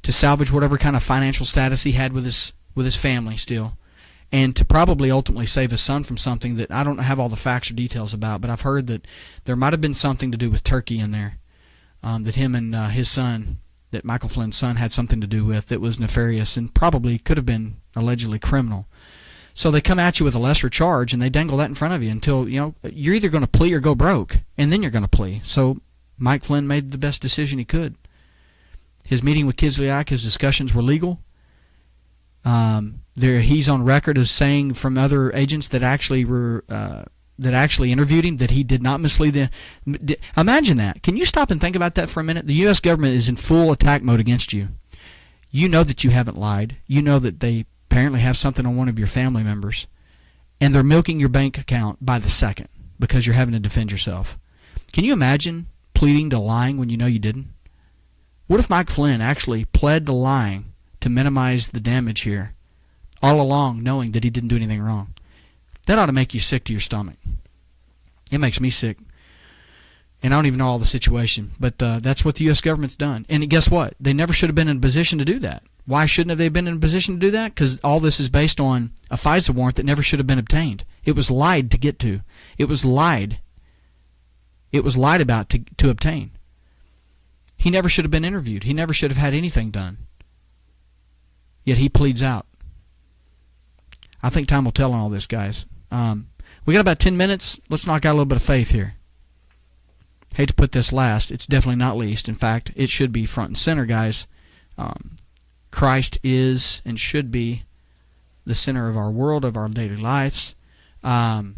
to salvage whatever kind of financial status he had with his family still, and to probably ultimately save his son from something that I don't have all the facts or details about, but I've heard that there might have been something to do with Turkey in there, that him and his son, that Michael Flynn's son, had something to do with that was nefarious and probably could have been allegedly criminal. So they come at you with a lesser charge and they dangle that in front of you until, you're either going to plea or go broke, and then you're going to plea. So Mike Flynn made the best decision he could. His meeting with Kislyak, his discussions were legal. He's on record as saying from other agents that actually interviewed him that he did not mislead them. Imagine that. Can you stop and think about that for a minute? The U.S. government is in full attack mode against you. You know that you haven't lied. You know that they apparently have something on one of your family members, and they're milking your bank account by the second because you're having to defend yourself. Can you imagine pleading to lying when you know you didn't? What if Mike Flynn actually pled to lying to minimize the damage here, all along knowing that he didn't do anything wrong? That ought to make you sick to your stomach. It makes me sick. And I don't even know all the situation, but that's what the U.S. government's done. And guess what? They never should have been in a position to do that. Why shouldn't have they been in a position to do that? Because all this is based on a FISA warrant that never should have been obtained. It was lied to get to. It was lied about to obtain. He never should have been interviewed. He never should have had anything done. Yet he pleads out. I think time will tell on all this, guys. We got about 10 minutes. Let's knock out a little bit of faith here. Hate to put this last. It's definitely not least. In fact, it should be front and center, guys. Christ is and should be the center of our world, of our daily lives. And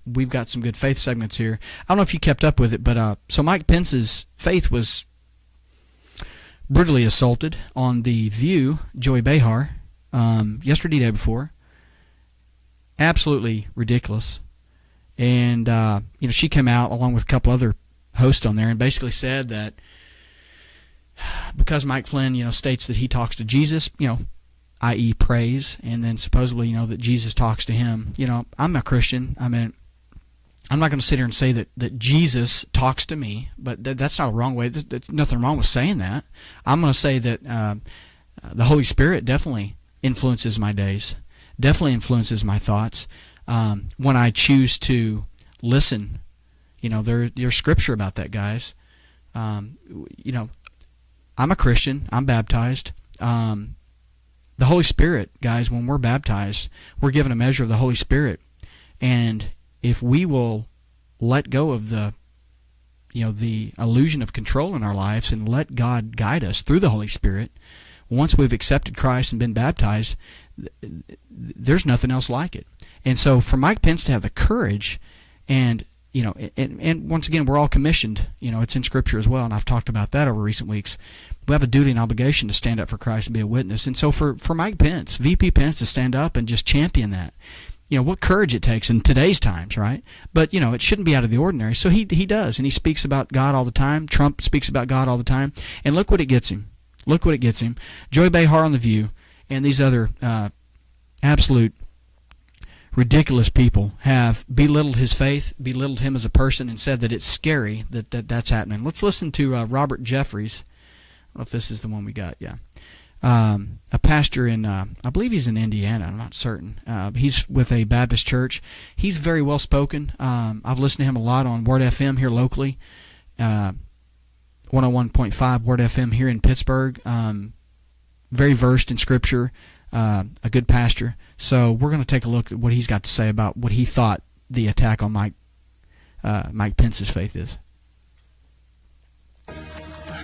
we've got some good faith segments here. I don't know if you kept up with it, but so Mike Pence's faith was brutally assaulted on The View. Joy Behar, yesterday, day before. Absolutely ridiculous. And she came out along with a couple other hosts on there and basically said that because Mike Flynn, states that he talks to Jesus, i.e. praise, and then supposedly, that Jesus talks to him. I'm a Christian. I mean, I'm not going to sit here and say that Jesus talks to me, but that's not a wrong way. There's nothing wrong with saying that. I'm going to say that the Holy Spirit definitely influences my days, definitely influences my thoughts. When I choose to listen, there's scripture about that, guys. I'm a Christian. I'm baptized. The Holy Spirit, guys, when we're baptized, we're given a measure of the Holy Spirit. And if we will let go of the illusion of control in our lives and let God guide us through the Holy Spirit, once we've accepted Christ and been baptized, there's nothing else like it. And so for Mike Pence to have the courage and once again, we're all commissioned. It's in Scripture as well, and I've talked about that over recent weeks. We have a duty and obligation to stand up for Christ and be a witness. And so for Mike Pence, VP Pence, to stand up and just champion that, what courage it takes in today's times, right? But, it shouldn't be out of the ordinary. So he does, and he speaks about God all the time. Trump speaks about God all the time. And look what it gets him. Look what it gets him. Joy Behar on The View and these other absolute ridiculous people have belittled his faith, belittled him as a person, and said that it's scary that's happening. Let's listen to Robert Jeffries. I don't know if this is the one we got. Yeah, a pastor in, I believe he's in Indiana. I'm not certain. He's with a Baptist church. He's very well spoken. I've listened to him a lot on Word FM here locally, 101.5 Word FM here in Pittsburgh. Very versed in Scripture. A good pastor. So we're going to take a look at what he's got to say about what he thought the attack on Mike Pence's faith is.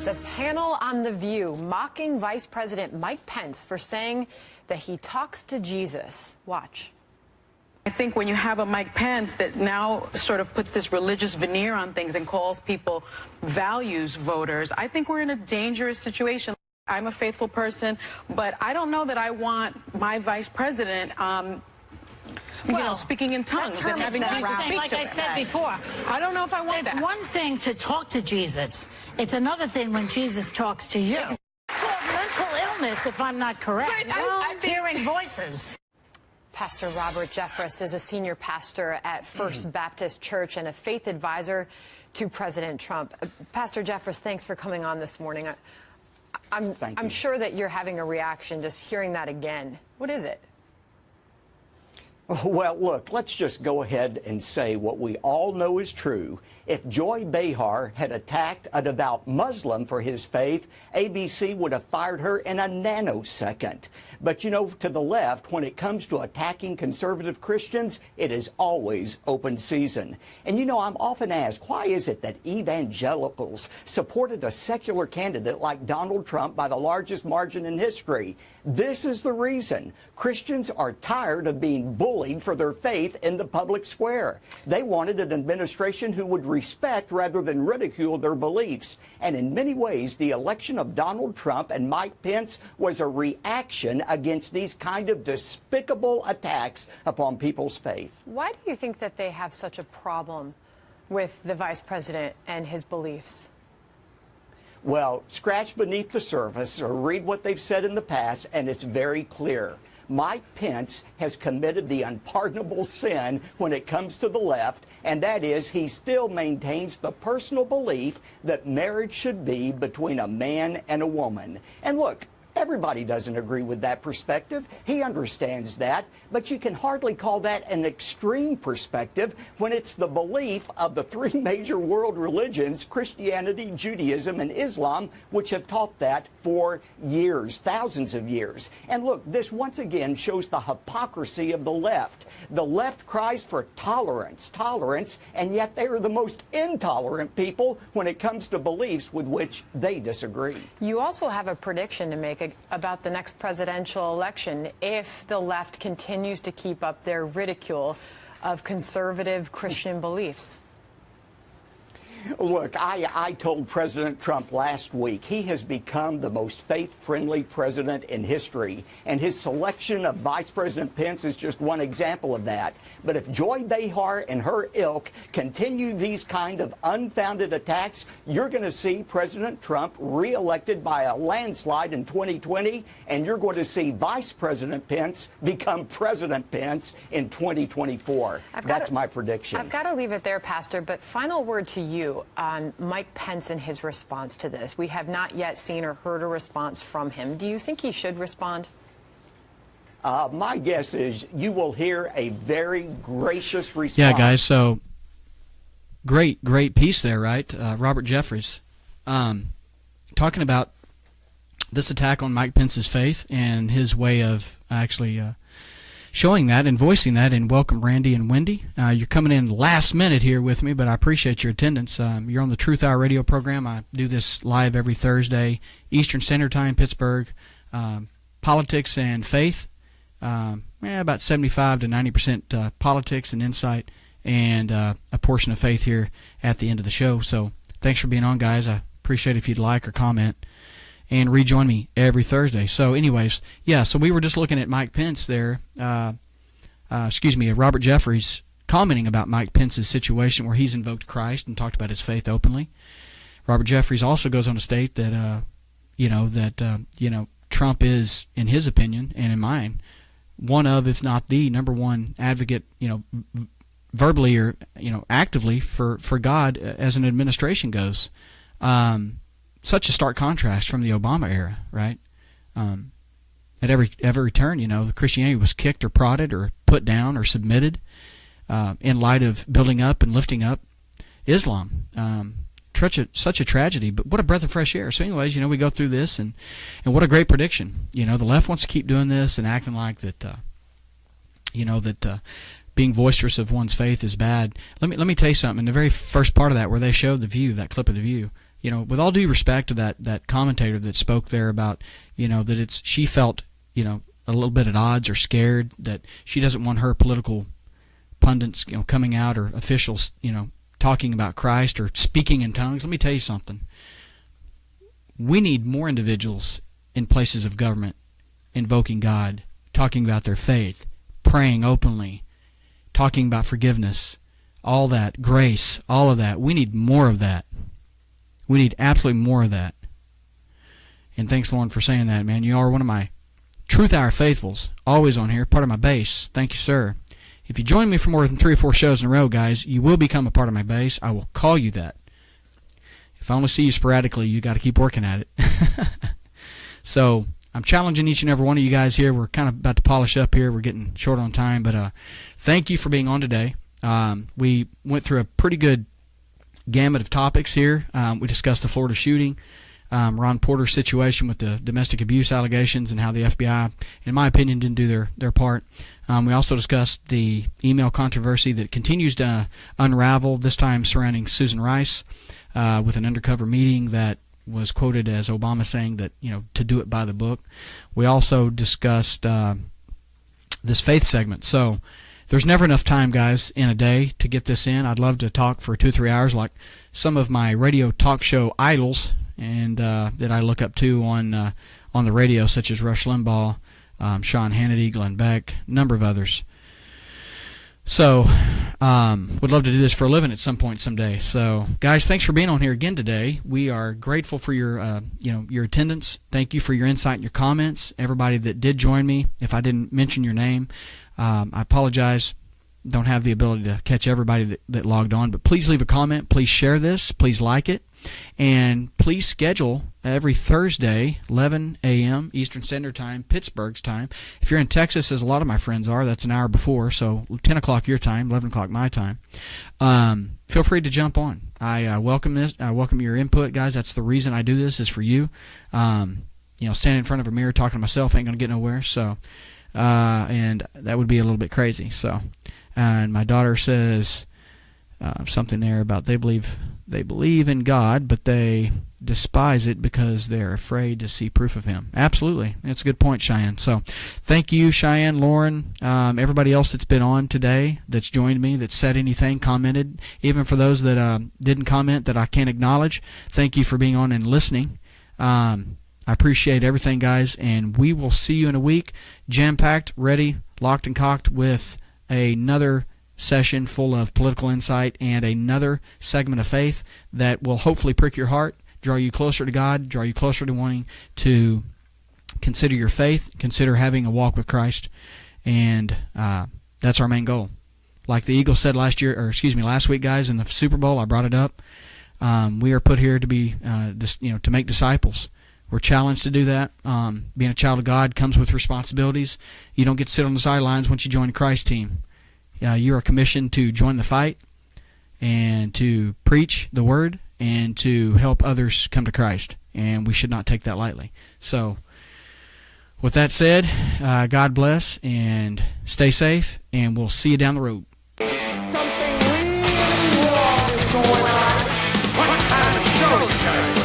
The panel on The View mocking Vice President Mike Pence for saying that he talks to Jesus. Watch. I think when you have a Mike Pence that now sort of puts this religious veneer on things and calls people values voters, I think we're in a dangerous situation. I'm a faithful person, but I don't know that I want my vice president, speaking in tongues and having Jesus speak like to I him. said before, I don't know if I want that. It's one thing to talk to Jesus. It's another thing when Jesus talks to you. It's called mental illness, if I'm not correct. Right, I think hearing voices. Pastor Robert Jeffress is a senior pastor at First Baptist Church and a faith advisor to President Trump. Pastor Jeffress, thanks for coming on this morning. I'm sure that you're having a reaction just hearing that again. What is it? Well, look, let's just go ahead and say what we all know is true. If Joy Behar had attacked a devout Muslim for his faith, ABC would have fired her in a nanosecond. But, to the left, when it comes to attacking conservative Christians, it is always open season. And, I'm often asked, why is it that evangelicals supported a secular candidate like Donald Trump by the largest margin in history? This is the reason. Christians are tired of being bullied for their faith in the public square. They wanted an administration who would respect rather than ridicule their beliefs. And in many ways, the election of Donald Trump and Mike Pence was a reaction against these kind of despicable attacks upon people's faith. Why do you think that they have such a problem with the vice president and his beliefs? Well, scratch beneath the surface or read what they've said in the past, and it's very clear. Mike Pence has committed the unpardonable sin when it comes to the left, and that is he still maintains the personal belief that marriage should be between a man and a woman. And look, Everybody doesn't agree with that perspective. He understands that, but you can hardly call that an extreme perspective when it's the belief of the three major world religions, Christianity, Judaism, and Islam, which have taught that for years, thousands of years. And look, this once again shows the hypocrisy of the left. The left cries for tolerance, and yet they are the most intolerant people when it comes to beliefs with which they disagree. You also have a prediction to make about the next presidential election if the left continues to keep up their ridicule of conservative Christian beliefs. Look, I told President Trump last week he has become the most faith-friendly president in history, and his selection of Vice President Pence is just one example of that. But if Joy Behar and her ilk continue these kind of unfounded attacks, you're going to see President Trump reelected by a landslide in 2020, and you're going to see Vice President Pence become President Pence in 2024. That's my prediction. I've got to leave it there, Pastor, but final word to you on Mike Pence and his response to this. We have not yet seen or heard a response from him. Do you think he should respond? My guess is you will hear a very gracious response. Yeah, guys, so great piece there, right? Robert Jeffries talking about this attack on Mike Pence's faith and his way of actually showing that and voicing that. And welcome, Randy and Wendy. You're coming in last minute here with me, but I appreciate your attendance. You're on the Truth Hour radio program. I do this live every Thursday, Eastern Standard Time, Pittsburgh. Politics and faith, about 75 to 90% politics and insight, and a portion of faith here at the end of the show. So thanks for being on, guys. I appreciate it if you'd like or comment and rejoin me every Thursday. So anyways, yeah, so we were just looking at Mike Pence there, Robert Jeffries commenting about Mike Pence's situation where he's invoked Christ and talked about his faith openly. Robert Jeffries also goes on to state that, Trump is, in his opinion and in mine, one of, if not the number one advocate, verbally or, actively for God as an administration goes. Such a stark contrast from the Obama era, right? At every turn, Christianity was kicked or prodded or put down or submitted in light of building up and lifting up Islam. Such a tragedy, but what a breath of fresh air. So anyways, we go through this, and what a great prediction. The left wants to keep doing this and acting like that, being boisterous of one's faith is bad. Let me tell you something. In the very first part of that, where they showed the View, that clip of the View, with all due respect to that commentator that spoke there about, that she felt, a little bit at odds or scared that she doesn't want her political pundits, coming out, or officials, talking about Christ or speaking in tongues. Let me tell you something. We need more individuals in places of government invoking God, talking about their faith, praying openly, talking about forgiveness, all that, grace, all of that. We need more of that. We need absolutely more of that. And thanks, Lauren, for saying that, man. You are one of my Truth Hour faithfuls, always on here, part of my base. Thank you, sir. If you join me for more than 3 or 4 shows in a row, guys, you will become a part of my base. I will call you that. If I only see you sporadically, you got to keep working at it. So I'm challenging each and every one of you guys here. We're kind of about to polish up here. We're getting short on time, but thank you for being on today. We went through a pretty good gamut of topics here. We discussed the Florida shooting, Ron Porter's situation with the domestic abuse allegations and how the FBI, in my opinion, didn't do their part. We also discussed the email controversy that continues to unravel, this time surrounding Susan Rice, with an undercover meeting that was quoted as Obama saying that, to do it by the book. We also discussed this faith segment. So there's never enough time, guys, in a day to get this in. I'd love to talk for 2 or 3 hours like some of my radio talk show idols and that I look up to on the radio, such as Rush Limbaugh, Sean Hannity, Glenn Beck, a number of others. So would love to do this for a living at some point someday. So guys, thanks for being on here again today. We are grateful for your your attendance. Thank you for your insight and your comments. Everybody that did join me, if I didn't mention your name, I apologize. Don't have the ability to catch everybody that logged on, but please leave a comment. Please share this. Please like it. And please schedule every Thursday, 11 a.m. Eastern Standard Time, Pittsburgh's time. If you're in Texas, as a lot of my friends are, that's an hour before, so 10 o'clock your time, 11 o'clock my time. Feel free to jump on. I welcome this. I welcome your input, guys. That's the reason I do this, is for you. Standing in front of a mirror talking to myself ain't going to get nowhere, so... and that would be a little bit crazy. So, and my daughter says something there about they believe in God, but they despise it because they're afraid to see proof of Him. Absolutely, that's a good point, Cheyenne. So, thank you, Cheyenne, Lauren, everybody else that's been on today, that's joined me, that said anything, commented, even for those that didn't comment that I can't acknowledge. Thank you for being on and listening. I appreciate everything, guys, and we will see you in a week, jam-packed, ready, locked and cocked, with another session full of political insight and another segment of faith that will hopefully prick your heart, draw you closer to God, draw you closer to wanting to consider your faith, consider having a walk with Christ, and that's our main goal. Like the Eagles said last week, guys, in the Super Bowl, I brought it up. We are put here to be, to make disciples. We're challenged to do that. Being a child of God comes with responsibilities. You don't get to sit on the sidelines once you join the Christ team. You are commissioned to join the fight and to preach the Word and to help others come to Christ. And we should not take that lightly. So, with that said, God bless and stay safe, and we'll see you down the road. Something really wrong is going on. What kind of show you guys